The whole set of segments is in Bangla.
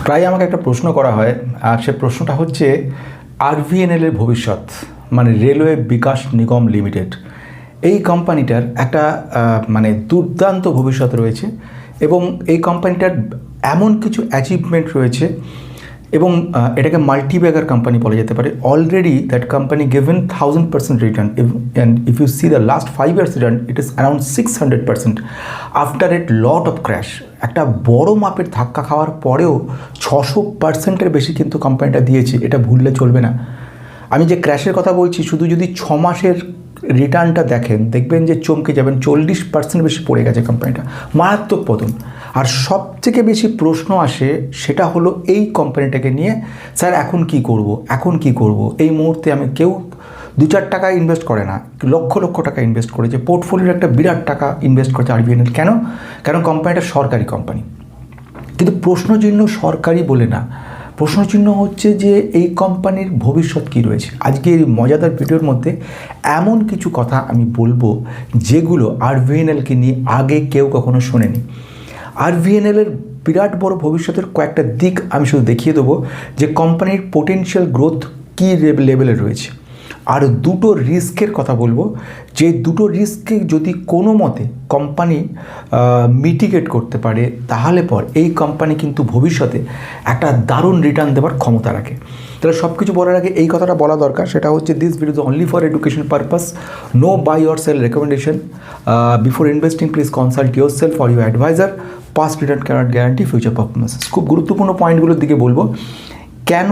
প্রায় আমাকে একটা প্রশ্ন করা হয়, আর সে প্রশ্নটা হচ্ছে আরভিএনএল এর ভবিষ্যৎ, মানে রেলওয়ে বিকাশ নিগম লিমিটেড। এই কোম্পানিটার একটা মানে দুর্দান্ত ভবিষ্যৎ রয়েছে এবং এই কোম্পানিটার এমন কিছু অ্যাচিভমেন্ট রয়েছে এবং এটাকে মাল্টিব্যাগার কোম্পানি বলা যেতে পারে। Already that company given 1000% return, and if you see the last 5 years return, it is around 600% after a lot of crash. একটা বড় মাপের ধাক্কা খাওয়ার পরেও 600%-এর বেশি কিন্তু কোম্পানিটা দিয়েছে, এটা ভুললে চলবে না। আমি যে ক্র্যাশের কথা বলছি, শুধু যদি 6 মাসের রিটার্নটা দেখবেন যে চমকে যাবেন, 40% বেশি পড়ে গেছে কোম্পানিটা, মারাত্মক পতন। আর সবথেকে বেশি প্রশ্ন আসে সেটা হলো এই কোম্পানিটাকে নিয়ে, স্যার এখন কি করব। এই মুহূর্তে আমি কেউ 2-4 টাকা ইনভেস্ট করে না, লক্ষ লক্ষ টাকা ইনভেস্ট করেছে, পোর্টফোলিওর একটা বিরাট টাকা ইনভেস্ট করেছে আরভিএনএল। কারণ কোম্পানিটা সরকারি কোম্পানি। কিন্তু প্রশ্নচিহ্ন সরকারি বলে না, প্রশ্নচিহ্ন হচ্ছে যে এই কোম্পানির ভবিষ্যৎ কী রয়েছে। আজকে এই মজাদার ভিডিওর মধ্যে এমন কিছু কথা আমি বলবো যেগুলো আরভিএনএলকে নিয়ে আগে কেউ কখনো শোনেনি। আরভিএনএলের বিরাট বড় ভবিষ্যতের কয়েকটা দিক আমি শুধু দেখিয়ে দেবো যে কোম্পানির পোটেনশিয়াল গ্রোথ কী লেভেলে রয়েছে। আর দুটো রিস্কের কথা বলবো, যে দুটো রিস্ককে যদি কোনো মতে কোম্পানি মিটিগেট করতে পারে, তাহলে পর এই কোম্পানি কিন্তু ভবিষ্যতে একটা দারুণ রিটার্ন দেওয়ার ক্ষমতা রাখে। তাহলে সব কিছু বলার আগে এই কথাটা বলা দরকার, সেটা হচ্ছে this video is only for education purpose, no buy or sell recommendation. Before investing please consult yourself or your advisor. Past return cannot guarantee future performance. খুব গুরুত্বপূর্ণ পয়েন্টগুলোর দিকে বলবো। কেন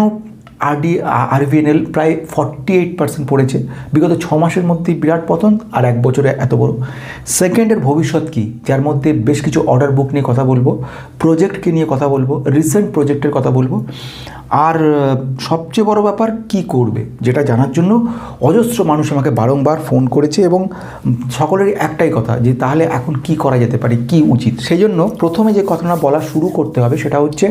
আরভিএনএল প্রায় 48% পড়েছে বিগত 6 মাসের মধ্যেই, বিরাট পতন, আর 1 বছরে এত বড়। সেকেন্ডের ভবিষ্যৎ কী, যার মধ্যে বেশ কিছু অর্ডার বুক নিয়ে কথা বলবো, প্রজেক্টকে নিয়ে কথা বলবো, রিসেন্ট প্রজেক্টের কথা বলবো, আর সবচেয়ে বড় ব্যাপার কী করবে, যেটা জানার জন্য অজস্র মানুষ আমাকে বারংবার ফোন করেছে এবং সকলেরই একটাই কথা যে তাহলে এখন কি করা যেতে পারে, কি উচিত। সেই জন্য প্রথমে যে কথাটা বলা শুরু করতে হবে সেটা হচ্ছে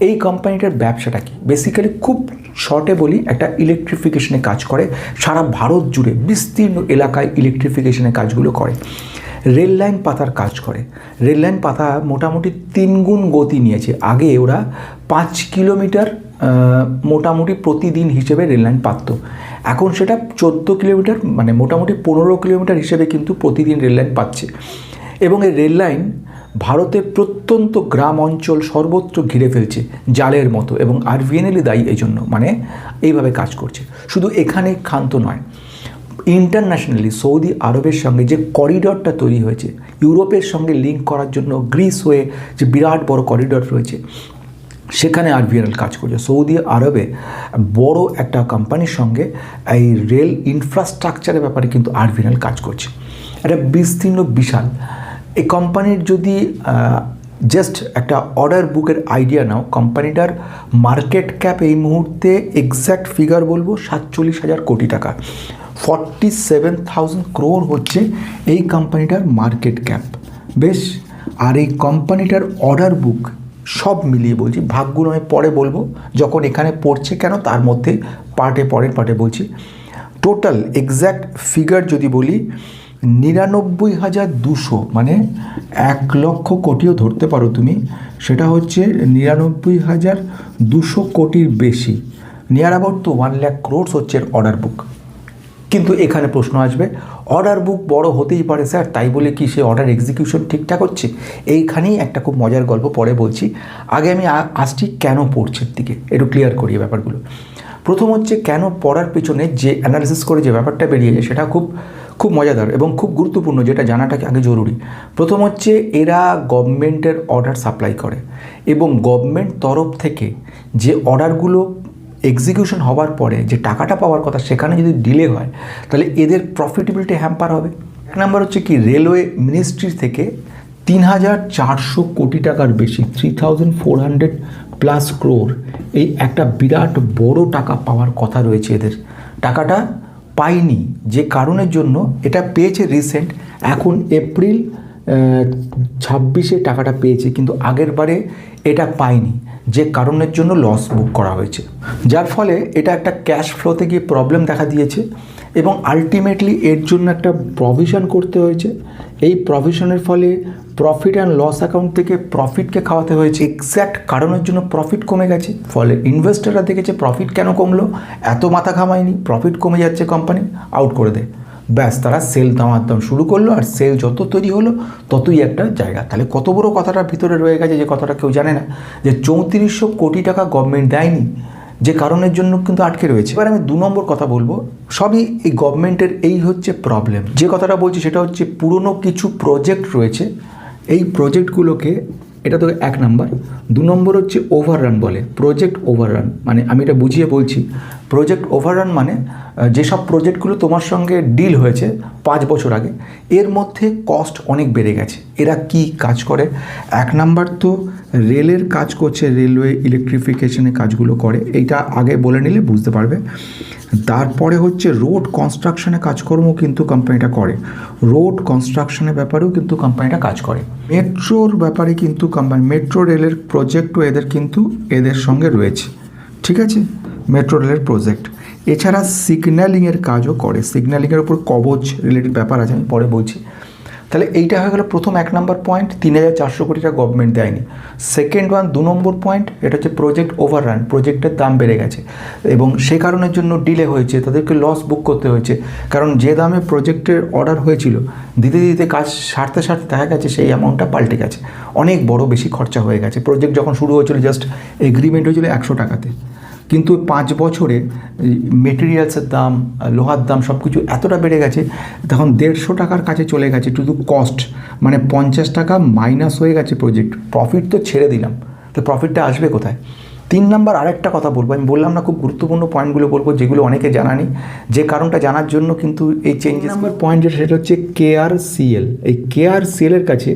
এই কোম্পানিটার ব্যবসাটা কী। বেসিক্যালি খুব শর্টে বলি, একটা ইলেকট্রিফিকেশনে কাজ করে, সারা ভারত জুড়ে বিস্তীর্ণ এলাকায় ইলেকট্রিফিকেশনের কাজগুলো করে। রেল লাইন পাতার কাজ করে। রেল লাইন পাতা মোটামুটি 3 গুণ গতি নিয়েছে। আগে ওরা 5 কিলোমিটার মোটামুটি প্রতিদিন হিসেবে রেল লাইন পাতত, এখন সেটা 14 কিলোমিটার, মানে মোটামুটি 15 কিলোমিটার হিসেবে কিন্তু প্রতিদিন রেল লাইন পাচ্ছে। এবং এই রেল লাইন ভারতের প্রত্যন্ত গ্রাম অঞ্চল সর্বত্র ঘিরে ফেলছে জালের মতো, এবং আরভিএনএলই দায়ী এই জন্য, মানে এইভাবে কাজ করছে। শুধু এখানে ক্ষান্ত নয়, ইন্টারন্যাশনালি সৌদি আরবের সঙ্গে যে করিডরটা তৈরি হয়েছে, ইউরোপের সঙ্গে লিঙ্ক করার জন্য গ্রিস হয়ে যে বিরাট বড় করিডর রয়েছে, সেখানে আরভিএনএল কাজ করছে। সৌদি আরবে বড় একটা কোম্পানির সঙ্গে এই রেল ইনফ্রাস্ট্রাকচারের ব্যাপারে কিন্তু আরভিএনএল কাজ করছে। একটা বিস্তীর্ণ বিশাল এই কোম্পানির যদি জাস্ট একটা অর্ডার বুকের আইডিয়া নাও, কোম্পানিটার মার্কেট ক্যাপ এই মুহূর্তে এক্স্যাক্ট ফিগার বলবো 47,000 কোটি টাকা, 47,000 crore হচ্ছে এই কোম্পানিটার মার্কেট ক্যাপ। বেশ, আর এই কোম্পানিটার অর্ডার বুক সব মিলিয়ে বলছি, ভাগগুলো আমি পরে বলবো যখন এখানে পড়ছে কেন, তার মধ্যে পরের পার্টে বলছি। টোটাল এক্স্যাক্ট ফিগার যদি বলি 99,200, মানে 1 লক্ষ কোটিও ধরতে পারো তুমি, সেটা হচ্ছে 99,200 কোটির বেশি, নিয়ার অ্যাবাউট তো 1 lakh crores হচ্ছে অর্ডার বুক। কিন্তু এখানে প্রশ্ন আসবে, অর্ডার বুক বড় হতেই পারে স্যার, তাই বলে কি সে অর্ডার এক্সিকিউশন ঠিকঠাক হচ্ছে? এইখানেই একটা খুব মজার গল্প, পরে বলছি। আগে আমি আসছি কেন পড়ছের দিকে, একটু ক্লিয়ার করি ব্যাপারগুলো। প্রথম হচ্ছে কেন পড়ার পেছনে যে অ্যানালিসিস করে যে ব্যাপারটা বেরিয়েছে সেটা খুব খুব মজাদার এবং খুব গুরুত্বপূর্ণ, যেটা জানাটা আগে জরুরি। প্রথম হচ্ছে এরা গভর্নমেন্টের অর্ডার সাপ্লাই করে, এবং গভর্নমেন্ট তরফ থেকে যে অর্ডারগুলো এক্সিকিউশন হওয়ার পরে যে টাকাটা পাওয়ার কথা, সেখানে যদি ডিলে হয় তাহলে এদের প্রফিটেবিলিটি হ্যাম্পার হবে। 1 নম্বর হচ্ছে কি, রেলওয়ে মিনিস্ট্রি থেকে 3,400 কোটি টাকার বেশি, 3,400+ crore, এই একটা বিরাট বড় টাকা পাওয়ার কথা রয়েছে এদের। টাকাটা পায়নি, যে কারণের জন্য এটা পেয়েছে রিসেন্ট, এখন এপ্রিল 26-এ টাকাটা পেয়েছে, কিন্তু আগের বারে এটা পায়নি, যে কারণের জন্য লস বুক করা হয়েছে, যার ফলে এটা একটা ক্যাশ ফ্লোতে গিয়ে প্রবলেম দেখা দিয়েছে। এবং আলটিমেটলি এর জন্য একটা প্রভিশন করতে হয়েছে। এই প্রভিশনের ফলে প্রফিট অ্যান্ড লস অ্যাকাউন্ট থেকে প্রফিটকে খাওয়াতে হয়েছে। এক্স্যাক্ট কারণের জন্য প্রফিট কমে গেছে, ফলে ইনভেস্টররা দেখেছে প্রফিট কেন কমলো, এত মাথা ঘামায়নি, প্রফিট কমে যাচ্ছে, কোম্পানি আউট করে দেয়। ব্যাস, তারা সেল দামাদাম শুরু করলো, আর সেল যত তৈরি হলো ততই একটা জায়গা। তাহলে কত বড় কথাটা ভিতরে রয়ে গেছে, যে কথাটা কেউ জানে না, যে 3400 কোটি টাকা গভর্নমেন্ট দেয়নি, যে কারণের জন্য কিন্তু আটকে রয়েছে। এবার আমি 2 নম্বর কথা বলবো, সবই এই গভর্নমেন্টের এই হচ্ছে প্রবলেম। যে কথাটা বলছি সেটা হচ্ছে পুরনো কিছু প্রজেক্ট রয়েছে, এই প্রজেক্টগুলোকে, এটা তো 1 নম্বর। 2 নম্বর হচ্ছে ওভাররান বলে, প্রজেক্ট ওভাররান। মানে আমি এটা বুঝিয়ে বলছি, প্রজেক্ট ওভাররান মানে যেসব প্রজেক্টগুলো তোমার সঙ্গে ডিল হয়েছে 5 বছর আগে, এর মধ্যে কস্ট অনেক বেড়ে গেছে। এরা কি কাজ করে? 1 নম্বর তো রেলের কাজ করছে, রেলওয়ে ইলেকট্রিফিকেশনের কাজগুলো করে, এইটা আগে বলে নিলে বুঝতে পারবে। তারপরে হচ্ছে রোড কনস্ট্রাকশনের কাজকর্ম কিন্তু কোম্পানিটা করে, রোড কনস্ট্রাকশনের ব্যাপারেও কিন্তু কোম্পানিটা কাজ করে। মেট্রোর ব্যাপারে কিন্তু কোম্পানি, মেট্রো রেলের প্রজেক্টও এদের কিন্তু এদের সঙ্গে রয়েছে, ঠিক আছে, মেট্রো রেলের প্রজেক্ট। এছাড়া সিগন্যালিংয়ের কাজও করে, সিগন্যালিংয়ের উপর কবচ রিলেটেড ব্যাপার আছে, আমি পরে বলছি। তাহলে এইটা হয়ে গেল প্রথম 1 নম্বর পয়েন্ট, 3400 কোটি টাকা গভর্নমেন্ট দেয়নি। সেকেন্ড ওয়ান, 2 নম্বর পয়েন্ট, এটা হচ্ছে প্রজেক্ট ওভাররান, প্রজেক্টের দাম বেড়ে গেছে এবং সে কারণের জন্য ডিলে হয়েছে, তাদেরকে লস বুক করতে হয়েছে। কারণ যে দামে প্রজেক্টের অর্ডার হয়েছিল, দিতে দিতে কাজ সারতে সারতে দেখা গেছে সেই অ্যামাউন্টটা পাল্টে গেছে, অনেক বড় বেশি খরচা হয়ে গেছে। প্রজেক্ট যখন শুরু হয়েছিল জাস্ট এগ্রিমেন্ট হয়েছিল 100 টাকাতে, কিন্তু 5 বছরে মেটেরিয়ালসের দাম, লোহার দাম সব কিছু এতটা বেড়ে গেছে, তখন 150 টাকার কাছে চলে গেছে শুধু কস্ট, মানে 50 টাকা মাইনাস হয়ে গেছে প্রজেক্ট। প্রফিট তো ছেড়ে দিলাম, তো প্রফিটটা আসবে কোথায়? 3 নম্বর আরেকটা কথা বলবো, আমি বললাম না খুব গুরুত্বপূর্ণ পয়েন্টগুলো বলবো যেগুলো অনেকে জানা নেই, যে কারণটা জানার জন্য কিন্তু এই চেঞ্জেস। নাম্বার পয়েন্ট যেটা, সেটা হচ্ছে KRCL। এই KRCL-এর কাছে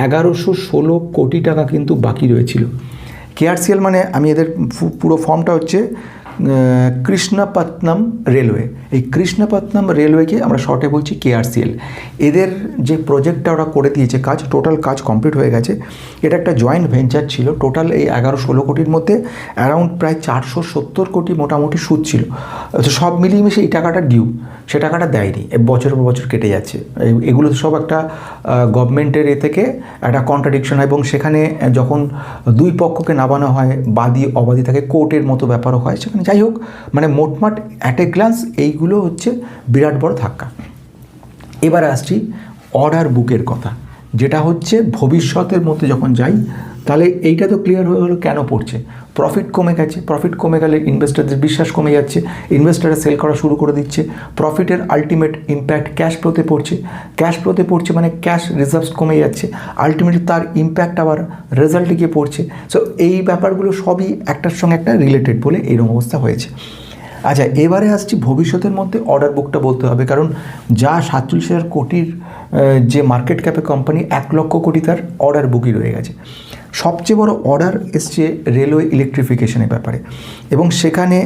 1116 কোটি টাকা কিন্তু বাকি রয়েছিল। KRCL মানে, আমি এদের পুরো ফর্মটা হচ্ছে কৃষ্ণপত্তনম রেলওয়ে। এই কৃষ্ণপত্তনম রেলওয়েকে আমরা শর্টে বলছি KRCL। এদের যে প্রজেক্টটা ওরা করে দিয়েছে, কাজ টোটাল কাজ কমপ্লিট হয়ে গেছে। এটা একটা জয়েন্ট ভেঞ্চার ছিল। টোটাল এই 11-16 কোটির মধ্যে অ্যারাউন্ড প্রায় 470 কোটি মোটামুটি সুদ ছিল। তো সব মিলিয়ে মিশে এই টাকাটা ডিউ, সে টাকাটা দেয়নি, বছরের পর বছর কেটে যাচ্ছে। এগুলো সব একটা গভর্নমেন্টের থেকে একটা কন্ট্রাডিকশন হয়, এবং সেখানে যখন 2 পক্ষকে নামানো হয়, বাদী অবাদী থাকে, কোর্টের মতো ব্যাপারও হয় সেখানে। যাই হোক, মানে মোটমাট অ্যাট এ গ্লান্স এইগুলো হচ্ছে বিরাট বড় ধাক্কা। এবার আসছি অর্ডার বুকের কথা, যেটা হচ্ছে ভবিষ্যতের মধ্যে যখন যাই, তাহলে এইটা তো ক্লিয়ার হয়ে গেলো কেন পড়ছে। প্রফিট কমে গেছে, প্রফিট কমে গেলে ইনভেস্টারদের বিশ্বাস কমে যাচ্ছে, ইনভেস্টাররা সেল করা শুরু করে দিচ্ছে। প্রফিটের আলটিমেট ইম্প্যাক্ট ক্যাশ ফ্লোতে পড়ছে, ক্যাশ ফ্লোতে পড়ছে মানে ক্যাশ রিজার্ভস কমে যাচ্ছে, আলটিমেটলি তার ইম্প্যাক্ট আবার রেজাল্টে গিয়ে পড়ছে। সো এই ব্যাপারগুলো সবই একটার সঙ্গে একটা রিলেটেড বলে এরকম অবস্থা হয়েছে। আচ্ছা, এবারে আসছি ভবিষ্যতের মধ্যে অর্ডার বুকটা বলতে হবে, কারণ যা 47,000 কোটির যে মার্কেট ক্যাপে কোম্পানি, 1 লক্ষ কোটি তার অর্ডার বুকই রয়ে গেছে। সবচেয়ে বড় অর্ডার এসছে রেলওয়ে ইলেকট্রিফিকেশনের ব্যাপারে, এবং সেখানে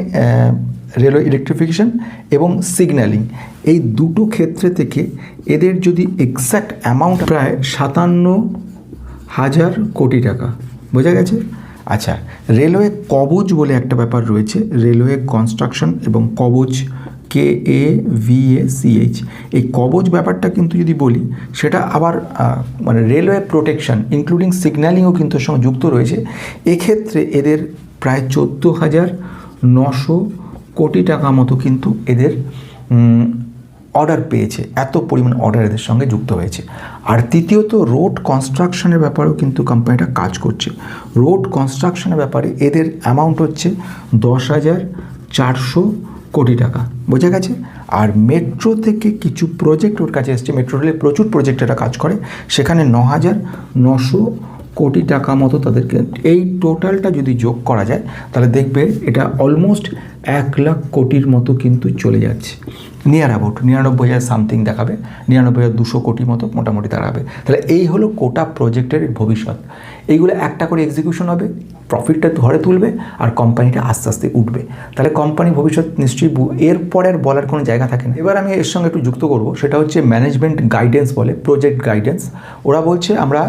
রেলওয়ে ইলেকট্রিফিকেশন এবং সিগন্যালিং, এই দুটো ক্ষেত্রে থেকে এদের যদি এক্স্যাক্ট অ্যামাউন্ট প্রায় 57,000 কোটি টাকা, বোঝা গেছে। আচ্ছা, রেলওয়ে কবচ বলে একটা ব্যাপার রয়েছে, রেলওয়ে কনস্ট্রাকশন এবং কবচ, KAVACH। এই কবচ ব্যাপারটা কিন্তু যদি বলি, সেটা আবার মানে রেলওয়ে প্রোটেকশন ইনক্লুডিং সিগন্যালিংও কিন্তু সঙ্গে যুক্ত রয়েছে। এক্ষেত্রে এদের প্রায় 14,900 কোটি টাকা মতো কিন্তু এদের অর্ডার পেয়েছে, এত পরিমাণ অর্ডার এদের সঙ্গে যুক্ত হয়েছে। আর তৃতীয়ত রোড কনস্ট্রাকশনের ব্যাপারেও কিন্তু কোম্পানিটা কাজ করছে। রোড কনস্ট্রাকশনের ব্যাপারে এদের অ্যামাউন্ট হচ্ছে 10,400 কোটি টাকা, বোঝা গেছে। আর মেট্রো থেকে কিছু প্রজেক্ট ওর কাছে এসছে, মেট্রো রেলে প্রচুর প্রজেক্ট এটা কাজ করে, সেখানে 9,900 কোটি টাকা মতো তাদেরকে। এই টোটালটা যদি যোগ করা যায় তাহলে দেখবে এটা অলমোস্ট 1 লাখ কোটির মতো কিন্তু চলে যাচ্ছে, নিয়ার অ্যাবাউট 99,000 সামথিং দেখাবে, 99,200 কোটি মতো মোটামুটি দাঁড়াবে। তাহলে এই হলো কোটা প্রজেক্টের ভবিষ্যৎ। এইগুলো একটা করে এক্সিকিউশন হবে, প্রফিটটা ঘরে তুলবে আর কোম্পানিটা আস্তে আস্তে উঠবে। তাহলে কোম্পানি ভবিষ্যৎ নিশ্চয়ই এরপরের বলার কোনো জায়গা থাকে না। এবার আমি এর সঙ্গে একটু যুক্ত করব, সেটা হচ্ছে ম্যানেজমেন্ট গাইডেন্স বলে, প্রজেক্ট গাইডেন্স। ওরা বলছে আমরা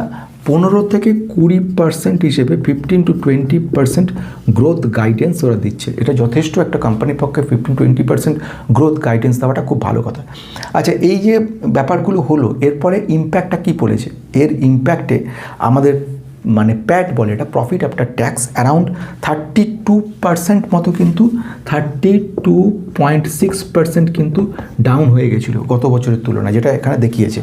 15 থেকে 20% হিসেবে 15-20% গ্রোথ গাইডেন্স ওরা দিচ্ছে। এটা যথেষ্ট একটা কোম্পানির পক্ষে 15-20% গ্রোথ গাইডেন্স দেওয়াটা খুব ভালো কথা। আচ্ছা, এই যে ব্যাপারগুলো হলো, এরপরে ইম্প্যাক্টটা কী পড়েছে? এর ইম্প্যাক্টে আমাদের মানে প্যাট বলে, এটা প্রফিট আফটার ট্যাক্স অ্যারাউন্ড 32% মতো, কিন্তু 32.6% কিন্তু ডাউন হয়ে গেছিলো গত বছরের তুলনায়, যেটা এখানে দেখিয়েছে।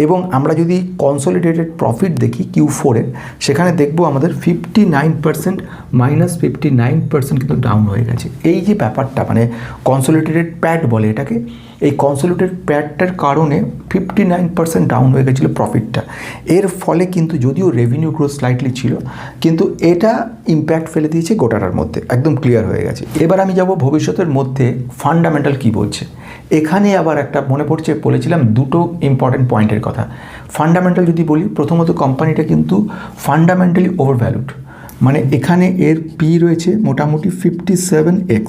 এবং আমরা যদি কনসলিডেটেড প্রফিট দেখি Q4-এ, সেখানে দেখব আমাদের 59% -59% কিন্তু ডাউন হয়ে গেছে। এই যে ব্যাপারটা, মানে কনসলিডেটেড প্যাট বলে এটাকে, এই কনসলিডেটেড প্যাটটার কারণে 59% ডাউন হয়ে গেছিলো প্রফিটটা। এর ফলে কিন্তু যদিও রেভিনিউ গ্রোথ স্লাইটলি ছিল, কিন্তু এটা ইম্প্যাক্ট ফেলে দিয়েছে গোটাটার মধ্যে, একদম ক্লিয়ার হয়ে গেছে। এবার আমি যাব ভবিষ্যতের মধ্যে ফান্ডামেন্টাল কী বলছে। এখানে আবার একটা মনে পড়ছে, বলেছিলাম দুটো ইম্পর্টেন্ট পয়েন্টের কথা। ফান্ডামেন্টাল যদি বলি, প্রথমত কোম্পানিটা কিন্তু ফান্ডামেন্টালি ওভারভ্যালুড, মানে এখানে এর পি রয়েছে মোটামুটি 57x,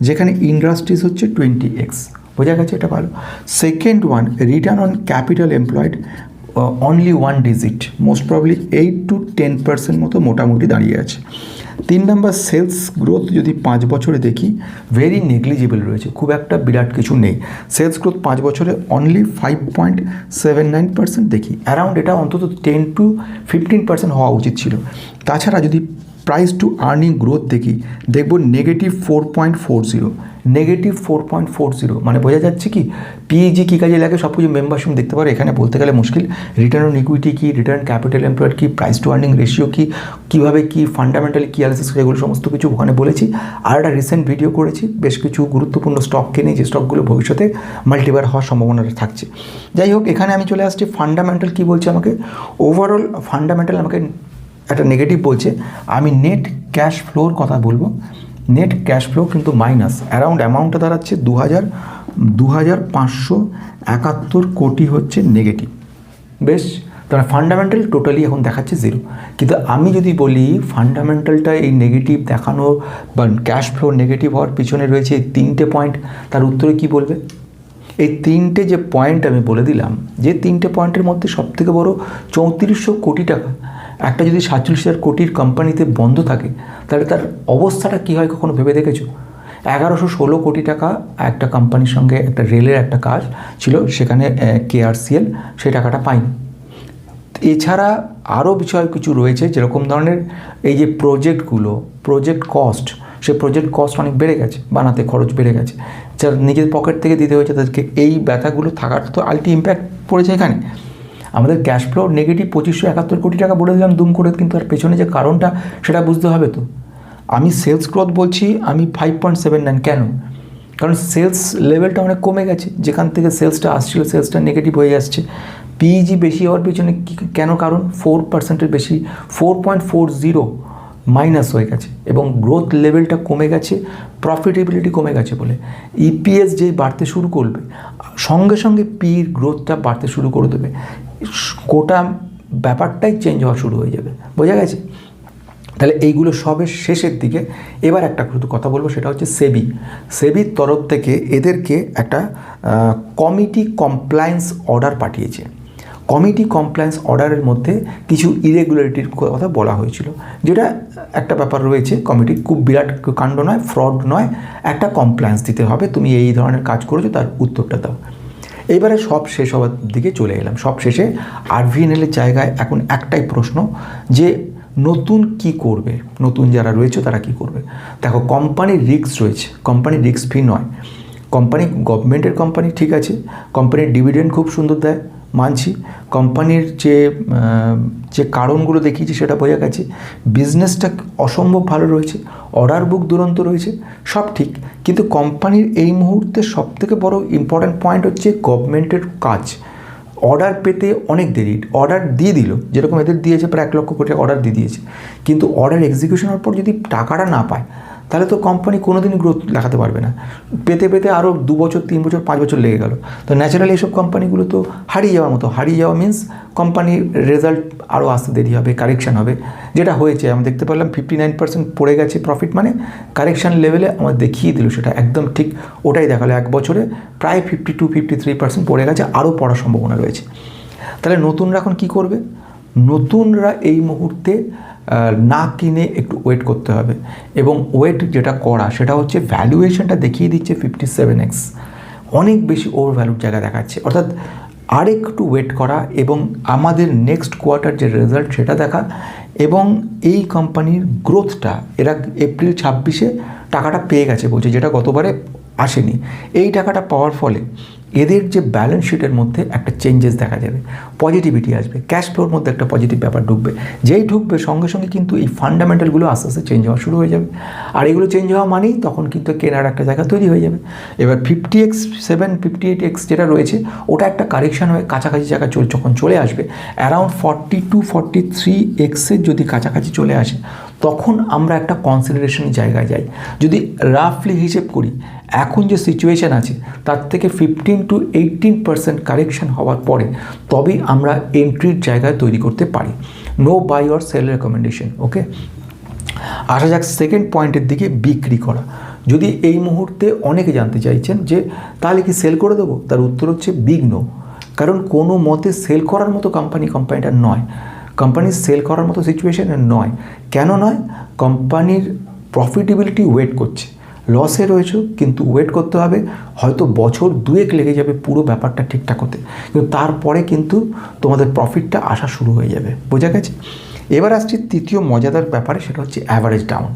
যেখানে ইন্ডাস্ট্রিজ হচ্ছে 20x। বোঝা গেছে, এটা ভালো। Second one, return on capital employed only 1 digit, most probably 8-10% মতো মোটামুটি দাঁড়িয়ে আছে। 3 নম্বর, সেলস গ্রোথ যদি 5 বছরে দেখি, ভেরি নেগলিজিবল রয়েছে, খুব একটা বিরাট কিছু নেই। সেলস গ্রোথ 5 বছরে অনলি 5.79% দেখি, অ্যারাউন্ড এটা অন্তত 10-15% হওয়া উচিত ছিল। তাছাড়া যদি প্রাইস টু আর্নিং গ্রোথ দেখি, দেখব -4.40, মানে বোঝা যাচ্ছে কি পিইজি কী কাজে লাগে, সব কিছু মেম্বারশিপ দেখতে পারো। এখানে বলতে গেলে মুশকিল। রিটার্ন অন ইকুইটি কী, রিটার্ন ক্যাপিটাল এমপ্লয়েড কী, প্রাইস টু আর্নিং রেশিও কী, কীভাবে কী ফান্ডামেন্টালি কী অ্যানালিসিস, এগুলো সমস্ত কিছু ওখানে বলেছি। আর একটা রিসেন্ট ভিডিও করেছি বেশ কিছু গুরুত্বপূর্ণ স্টককে নিয়ে, যে স্টকগুলো ভবিষ্যতে মাল্টিবার হওয়ার সম্ভাবনা থাকছে। যাই হোক, এখানে আমি চলে আসছি ফান্ডামেন্টাল কী বলছে আমাকে। ওভারঅল ফান্ডামেন্টাল আমাকে একটা নেগেটিভ বলছে। আমি নেট ক্যাশ ফ্লোর কথা বলবো। নেট ক্যাশ ফ্লো কিন্তু মাইনাস, অ্যারাউন্ড অ্যামাউন্টটা দাঁড়াচ্ছে 2,571 কোটি হচ্ছে নেগেটিভ। বেশ, তাহলে ফান্ডামেন্টাল টোটালি এখন দেখাচ্ছে 0। কিন্তু আমি যদি বলি ফান্ডামেন্টালটা এই নেগেটিভ দেখানো বা ক্যাশ ফ্লো নেগেটিভ হওয়ার পিছনে রয়েছে এই 3টে পয়েন্ট, তার উত্তরে কি বলবে? এই 3টে যে পয়েন্ট আমি বলে দিলাম, যে 3টে পয়েন্টের মধ্যে সবথেকে বড় 3400 কোটি টাকা একটা যদি 47,000 কোটির কোম্পানিতে বন্ধ থাকে, তাহলে তার অবস্থাটা কী হয় কখনো ভেবে দেখেছো? 1116 কোটি টাকা একটা কোম্পানির সঙ্গে, একটা রেলের একটা কাজ ছিল, সেখানে KRCL সেই টাকাটা পায়নি। এছাড়া আরও বিষয় কিছু রয়েছে, যেরকম ধরনের এই যে প্রজেক্ট কস্ট, সেই প্রজেক্ট কস্ট অনেক বেড়ে গেছে, বানাতে খরচ বেড়ে গেছে, যারা নিজের পকেট থেকে দিতে হয়েছে তাদেরকে। এই ব্যথাগুলো থাকার তো আলটি ইম্প্যাক্ট পড়েছে এখানে। আমাদের ক্যাশ ফ্লো নেগেটিভ 2571 কোটি টাকা বলে দিলাম দুম করে, কিন্তু তার পেছনে যে কারণটা সেটা বুঝতে হবে তো। আমি সেলস গ্রোথ বলছি আমি 5.79, কেন? কারণ সেলস লেভেলটা অনেক কমে গেছে, যেখান থেকে সেলসটা আসছিল সেলসটা নেগেটিভ হয়ে আসছে। পিইজি বেশি হওয়ার পিছনে কেন কারণ? 4%-এর বেশি, 4.40 মাইনাস হয়ে গেছে, এবং গ্রোথ লেভেলটা কমে গেছে, প্রফিটেবিলিটি কমে গেছে বলে। ইপিএস যেই বাড়তে শুরু করবে, সঙ্গে সঙ্গে পির গ্রোথটা বাড়তে শুরু করে দেবে, গোটা ব্যাপারটাই চেঞ্জ হওয়া শুরু হয়ে যাবে। বোঝা গেছে? তাহলে এইগুলো সবের শেষের দিকে এবার একটা কথা বলবো, সেটা হচ্ছে সেবির তরফ থেকে এদেরকে একটা কমিটি কমপ্লায়েন্স অর্ডার পাঠিয়েছে। কমিটি কমপ্লায়েন্স অর্ডারের মধ্যে কিছু ইরেগুলারিটির কথা বলা হয়েছিল, যেটা একটা ব্যাপার রয়েছে। কমিটি খুব বিরাট কাণ্ড নয়, ফ্রড নয়, একটা কমপ্লায়েন্স দিতে হবে, তুমি এই ধরনের কাজ করেছো, তার উত্তরটা দাও। এইবারে সব শেষ হওয়ার দিকে চলে এলাম। সব শেষে আরভিএনএলের জায়গায় এখন একটাই প্রশ্ন, যে নতুন কি করবে, নতুন যারা রয়েছে তারা কি করবে। দেখো, কোম্পানির রিস্ক রয়েছে, কোম্পানির রিস্ক ফ্রি নয়। কোম্পানি গভর্নমেন্টের কোম্পানি, ঠিক আছে, কোম্পানির ডিভিডেন্ড খুব সুন্দর দেয়, মানছি। কোম্পানির যে কারণগুলো দেখিয়েছি সেটা বোঝা গেছে। বিজনেসটা অসম্ভব ভালো রয়েছে, অর্ডার বুক দুরন্ত রয়েছে, সব ঠিক। কিন্তু কোম্পানির এই মুহূর্তে সবথেকে বড় ইম্পর্ট্যান্ট পয়েন্ট হচ্ছে গভর্নমেন্টের কাজ। অর্ডার পেতে অনেক দেরি, অর্ডার দিয়ে দিল, যেরকম এদের দিয়েছে প্রায় 1 লক্ষ কোটি অর্ডার দিয়ে দিয়েছে, কিন্তু অর্ডার এক্সিকিউশন হওয়ার পর যদি টাকাটা না পায়, তাহলে তো কোম্পানি কোনোদিনই গ্রোথ দেখাতে পারবে না। পেতে পেতে আরও 2 বছর, 3 বছর, 5 বছর লেগে গেল, তো ন্যাচারালি এইসব কোম্পানিগুলো তো হারিয়ে যাওয়া মিন্স কোম্পানির রেজাল্ট আরও আসতে দেরি হবে, কারেকশান হবে, যেটা হয়েছে আমরা দেখতে পেলাম। 59% পড়ে গেছে প্রফিট, মানে কারেকশান লেভেলে আমার দেখিয়ে দিল, সেটা একদম ঠিক ওটাই দেখালো। 1 বছরে প্রায় 52-53% পড়ে গেছে, আরও পড়ার সম্ভাবনা রয়েছে। তাহলে নতুনরা এখন কী করবে? নতুনরা এই মুহূর্তে না কিনে একটু ওয়েট করতে হবে, এবং ওয়েট যেটা করা সেটা হচ্ছে ভ্যালুয়েশনটা দেখিয়ে দিচ্ছে 57x, অনেক বেশি ওভার ভ্যালুর জায়গা দেখাচ্ছে। অর্থাৎ আরেকটু ওয়েট করা এবং আমাদের নেক্সট কোয়ার্টার যে রেজাল্ট সেটা দেখা, এবং এই কোম্পানির গ্রোথটা এরা এপ্রিল 26-এ টাকাটা পেয়ে গেছে বলছে, যেটা গতবারে আসেনি। এই টাকাটা পাওয়ার ফলে এদের যে ব্যালেন্স শিটের মধ্যে একটা চেঞ্জেস দেখা যাবে, পজিটিভিটি আসবে, ক্যাশ ফ্লোর মধ্যে একটা পজিটিভ ব্যাপার ঢুকবে। যেই ঢুকবে সঙ্গে সঙ্গে কিন্তু এই ফান্ডামেন্টালগুলো আস্তে আস্তে চেঞ্জ হওয়া শুরু হয়ে যাবে, আর এগুলো চেঞ্জ হওয়া মানেই তখন কিন্তু কেনার একটা জায়গা তৈরি হয়ে যাবে। এবার 50x 58x যেটা রয়েছে ওটা একটা কারেকশান হয়ে কাছাকাছি জায়গা যখন চলে আসবে, অ্যারাউন্ড 42-43xের যদি কাছাকাছি চলে আসে, তখন আমরা একটা কনসিডারেশনের জায়গায় যাই। যদি রাফলি হিসেব করি, এখন যে সিচুয়েশান আছে তার থেকে 15-18% কারেকশান হওয়ার পরে তবেই আমরা এন্ট্রির জায়গায় তৈরি করতে পারি। No buy or sell recommendation. Okay, আসা যাক সেকেন্ড পয়েন্টের দিকে, বিক্রি করা। যদি এই মুহূর্তে অনেকে জানতে চাইছেন যে তাহলে কি সেল করে দেবো, তার উত্তর হচ্ছে বিগ নো। কারণ কোনো মতে সেল করার মতো কোম্পানিটা নয়, কোম্পানির সেল করার মতো সিচুয়েশানে নয়। কেন নয়? কোম্পানির প্রফিটেবিলিটি ওয়েট করছে, লসে রয়েছে কিন্তু ওয়েট করতে হবে, হয়তো বছর 2 লেগে যাবে পুরো ব্যাপারটা ঠিকঠাক হতে, কিন্তু তারপরে কিন্তু তোমাদের প্রফিটটা আসা শুরু হয়ে যাবে। বোঝা গেছে? এবার আসছি তৃতীয় মজাদার ব্যাপারে, সেটা হচ্ছে অ্যাভারেজ ডাউন।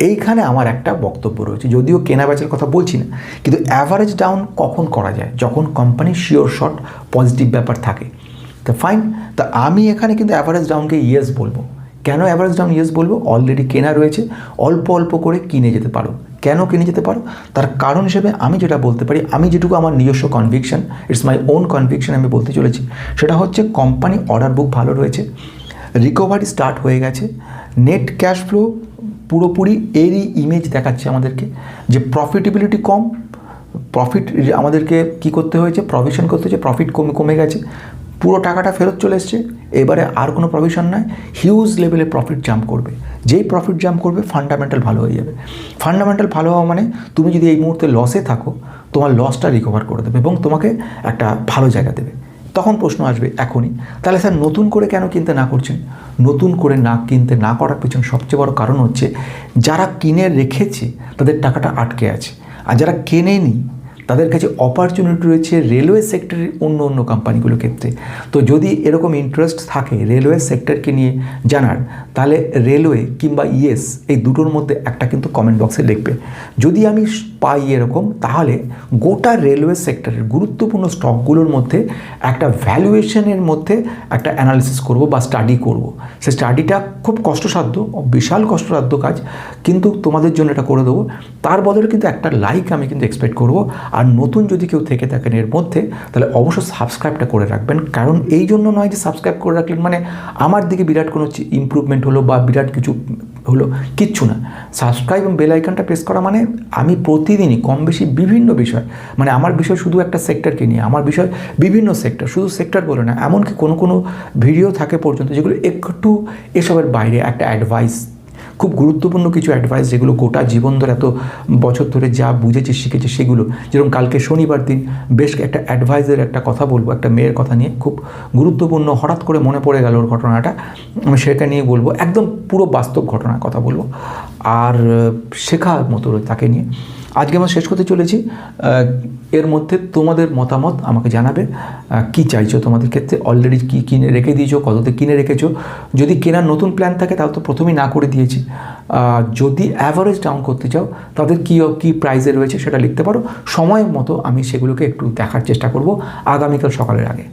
এইখানে আমার একটা বক্তব্য রয়েছে, যদিও কেনা বেচার কথা বলছি না, কিন্তু অ্যাভারেজ ডাউন কখন করা যায়? যখন কোম্পানির শিওর শট পজিটিভ ব্যাপার থাকে। তা ফাইন, তা আমি এখানে কিন্তু অ্যাভারেজ ডাউনকে ইয়েস বলবো। কেন অ্যাভারেজ ডাউন ইয়েস বলবো? অলরেডি কেনা রয়েছে, অল্প অল্প করে কিনে যেতে পারো। কেন কিনে যেতে পারো? তার কারণ হিসেবে আমি যেটা বলতে পারি, আমি যেটুকু আমার নিজস্ব conviction, it's my own conviction আমি বলতে চলেছি, সেটা হচ্ছে কোম্পানি অর্ডার বুক ভালো রয়েছে, রিকভারি স্টার্ট হয়ে গেছে, নেট ক্যাশ ফ্লো পুরোপুরি এরই ইমেজ দেখাচ্ছে আমাদেরকে, যে প্রফিটেবিলিটি কম, প্রফিট আমাদেরকে কি করতে হয়েছে, প্রভিশন করতে হয়েছে, প্রফিট কমে গেছে, পুরো টাকাটা ফেরত চলে এসছে, এবারে আর কোনো প্রভিশন নয়, হিউজ লেভেলে প্রফিট জাম্প করবে। যেই প্রফিট জাম্প করবে ফান্ডামেন্টাল ভালো হয়ে যাবে। ফান্ডামেন্টাল ভালো হওয়া মানে তুমি যদি এই মুহূর্তে লসে থাকো, তোমার লসটা রিকভার করে দেবে এবং তোমাকে একটা ভালো জায়গা দেবে। তখন প্রশ্ন আসবে এখনই, তাহলে স্যার নতুন করে কেন কিনতে না করছেন? নতুন করে কিনতে না করার পেছনে সবচেয়ে বড় কারণ হচ্ছে, যারা কিনে রেখেছে তাদের টাকাটা আটকে আছে, আর যারা কেনেনি তাদের কাছে অপরচুনিটি রয়েছে রেলওয়ে সেক্টরের অন্য কোম্পানিগুলোর ক্ষেত্রে। তো যদি এরকম ইন্টারেস্ট থাকে রেলওয়ে সেক্টরকে নিয়ে জানার, তাহলে রেলওয়ে কিংবা ইয়েস এই দুটোর মধ্যে একটা কিন্তু কমেন্ট বক্সে লিখবে। যদি আমি পাই এরকম, তাহলে গোটা রেলওয়ে সেক্টরের গুরুত্বপূর্ণ স্টকগুলোর মধ্যে একটা ভ্যালুয়েশনের মধ্যে একটা অ্যানালিসিস করব বা স্টাডি করব। সে স্টাডিটা খুব কষ্টসাধ্য, বিশাল কষ্টসাধ্য কাজ, কিন্তু তোমাদের জন্য এটা করে দেবো। তার বদলে কিন্তু একটা লাইক আমি কিন্তু এক্সপেক্ট করব। আর নতুন যদি কেউ থেকে থাকেন এর মধ্যে, তাহলে অবশ্যই সাবস্ক্রাইবটা করে রাখবেন। কারণ এই জন্য নয় যে সাবস্ক্রাইব করে রাখলেন মানে আমার দিকে বিরাট কোনো ইমপ্রুভমেন্ট হলো বা বিরাট কিছু হলো, কিচ্ছু না। সাবস্ক্রাইব এবং বেল আইকনটা প্রেস করা মানে আমি প্রতিদিনই কম বেশি বিভিন্ন বিষয়, মানে আমার বিষয় শুধু একটা সেক্টরকে নিয়ে, আমার বিষয় বিভিন্ন সেক্টর, শুধু সেক্টর বলে না, এমনকি কোনো ভিডিও থাকে পর্যন্ত যেগুলো একটু এসবের বাইরে, একটা অ্যাডভাইস, খুব গুরুত্বপূর্ণ কিছু অ্যাডভাইস যেগুলো গোটা জীবন ধরে এত বছর ধরে যা বুঝেছি শিখেছি সেগুলো। যেরকম কালকে শনিবার দিন বেশ একটা অ্যাডভাইসের একটা কথা বলবো, একটা মেয়ের কথা নিয়ে, খুব গুরুত্বপূর্ণ, হঠাৎ করে মনে পড়ে গেল ওর ঘটনাটা, আমি সেটা নিয়ে বলবো, একদম পুরো বাস্তব ঘটনার কথা বলবো আর শেখার মতো তাকে নিয়ে। আজকে আমরা শেষ করতে চলেছি। এর মধ্যে তোমাদের মতামত আমাকে জানাবে, কি চাইছো তোমাদের ক্ষেত্রে, অলরেডি কি কিনে রেখে দিয়েছো, কততে কিনে রেখেছো। যদি কেনার নতুন প্ল্যান থাকে তাহলে তো প্রথমেই না করে দিয়েছি। যদি অ্যাভারেজ ডাউন করতে চাও তাদের কী প্রাইসে রয়েছে সেটা লিখতে পারো, সময় মতো আমি সেগুলোকে একটু দেখার চেষ্টা করব আগামীকাল সকালের আগে।